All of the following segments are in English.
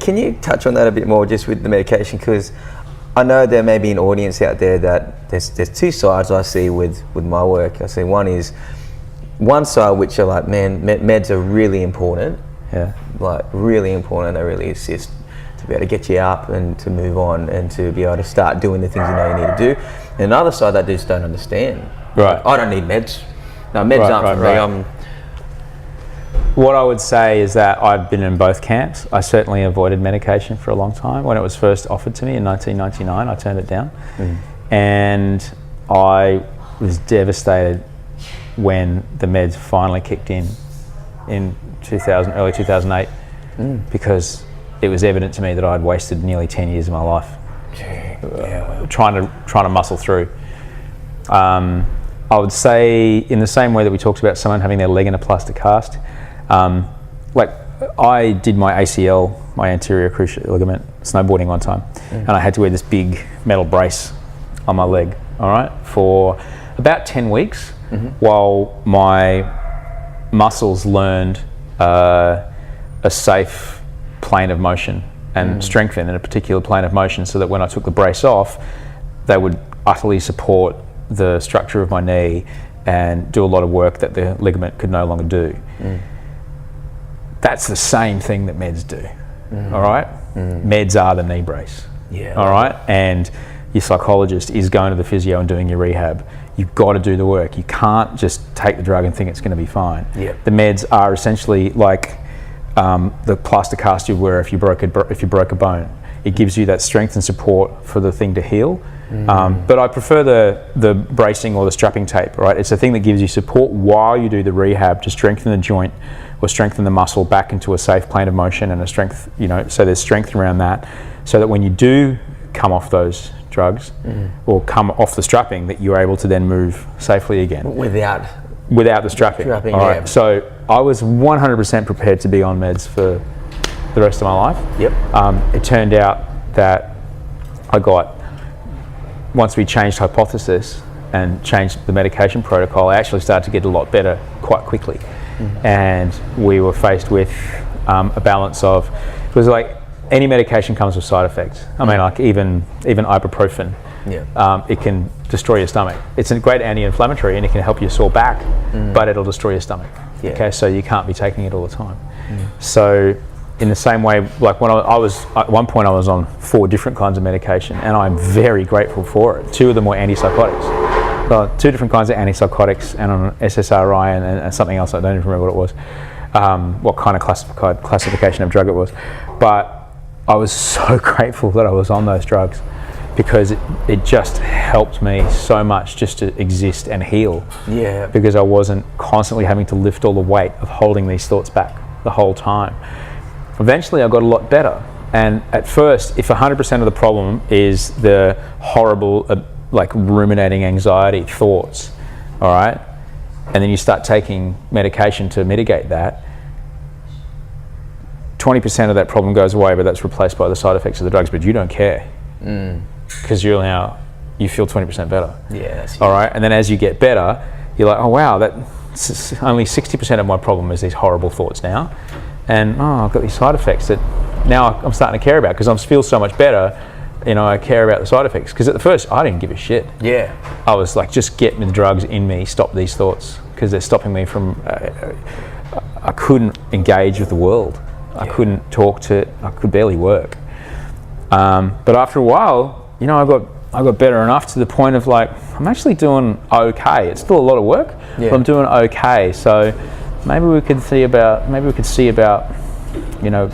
can you touch on that a bit more, just with the medication? Because I know there may be an audience out there that there's two sides I see with my work. I see one side which are like, man, meds are really important. Yeah. Like really important. They really assist to be able to get you up and to move on and to be able to start doing the things you know you need to do. And another side that just don't understand. Right. I don't need meds. No, meds aren't for me. What I would say is that I've been in both camps. I certainly avoided medication for a long time. When it was first offered to me in 1999, I turned it down. And I was devastated when the meds finally kicked in early 2008, because it was evident to me that I'd wasted nearly 10 years of my life trying to muscle through. I would say, in the same way that we talked about someone having their leg in a plaster cast, like I did my ACL, my anterior cruciate ligament, snowboarding one time, and I had to wear this big metal brace on my leg, all right, for about 10 weeks, while my muscles learned a safe plane of motion and strengthen in a particular plane of motion, so that when I took the brace off, they would utterly support the structure of my knee and do a lot of work that the ligament could no longer do. That's the same thing that meds do, all right? Meds are the knee brace, all right? And your psychologist is going to the physio and doing your rehab. You've got to do the work. You can't just take the drug and think it's going to be fine. The meds are essentially like the plaster cast you wear if you broke a bone. It gives you that strength and support for the thing to heal. But I prefer the bracing or the strapping tape, right? It's a thing that gives you support while you do the rehab to strengthen the joint or strengthen the muscle back into a safe plane of motion and a strength, so there's strength around that, so that when you do come off those drugs or come off the strapping, that you're able to then move safely again. Without the strapping. All right. So I was 100% prepared to be on meds for the rest of my life. It turned out that once we changed hypothesis and changed the medication protocol, I actually started to get a lot better quite quickly. And we were faced with a balance of, it was like any medication comes with side effects. I mean, like even ibuprofen, it can destroy your stomach. It's a great anti-inflammatory and it can help your sore back, but it'll destroy your stomach. Okay, so you can't be taking it all the time. So in the same way, like when I was, at one point I was on 4 different kinds of medication, and I'm very grateful for it. 2 of them were antipsychotics. 2 different kinds of antipsychotics, and on SSRI and something else, I don't even remember what it was, what kind of classification of drug it was. But I was so grateful that I was on those drugs, because it just helped me so much just to exist and heal. Because I wasn't constantly having to lift all the weight of holding these thoughts back the whole time. Eventually I got a lot better, and at first, if 100% of the problem is the horrible like ruminating anxiety thoughts, all right, and then you start taking medication to mitigate that, 20% of that problem goes away, but that's replaced by the side effects of the drugs, but you don't care, because you feel 20% better. All right, and then as you get better, you're like, oh wow, that's only 60% of my problem is these horrible thoughts now, and I've got these side effects that now I'm starting to care about, because I feel so much better. I care about the side effects, because at the first I didn't give a shit. I was like, just get the drugs in me, stop these thoughts, because they're stopping me from, I couldn't engage with the world. I couldn't talk to it, I could barely work. But after a while, I got better enough to the point of like, I'm actually doing okay. It's still a lot of work, but I'm doing okay. So maybe we could see about,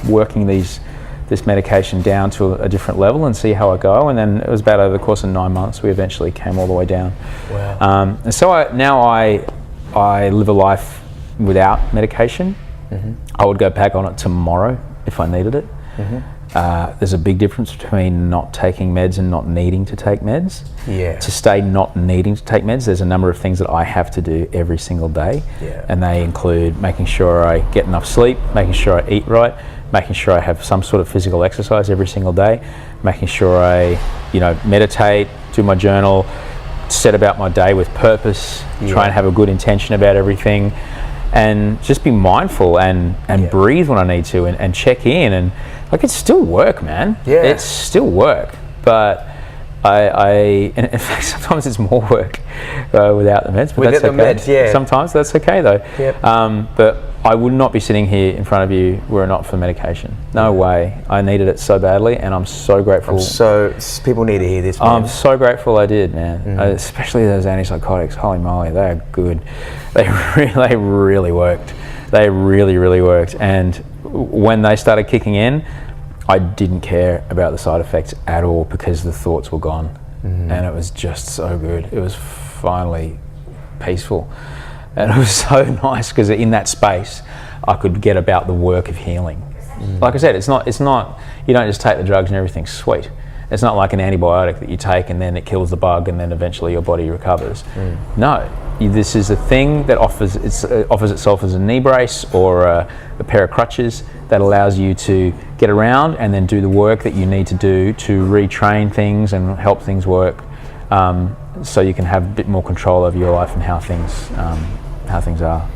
working this medication down to a different level and see how I go. And then it was about over the course of 9 months, we eventually came all the way down. And so now I live a life without medication. I would go back on it tomorrow if I needed it. There's a big difference between not taking meds and not needing to take meds. To stay not needing to take meds, there's a number of things that I have to do every single day. And they include making sure I get enough sleep, making sure I eat right, making sure I have some sort of physical exercise every single day, making sure I, meditate, do my journal, set about my day with purpose, try and have a good intention about everything, and just be mindful and breathe when I need to, and check in. And like it's still work, man. Yeah. It's still work, but and in fact, sometimes it's more work without the meds. But Without that's the okay. meds, yeah. Sometimes that's okay though. Yep. But I would not be sitting here in front of you were it not for medication. No way. I needed it so badly, and I'm so grateful. People need to hear this, man. I'm so grateful I did, man. Especially those antipsychotics. Holy moly, they are good. They really worked. They really worked. And when they started kicking in, I didn't care about the side effects at all because the thoughts were gone, and it was just so good. It was finally peaceful, and it was so nice because in that space, I could get about the work of healing. Like I said, it's not. You don't just take the drugs and everything's sweet. It's not like an antibiotic that you take and then it kills the bug and then eventually your body recovers. No, this is a thing that offers itself as a knee brace or a pair of crutches that allows you to get around and then do the work that you need to do to retrain things and help things work, so you can have a bit more control over your life and how things are.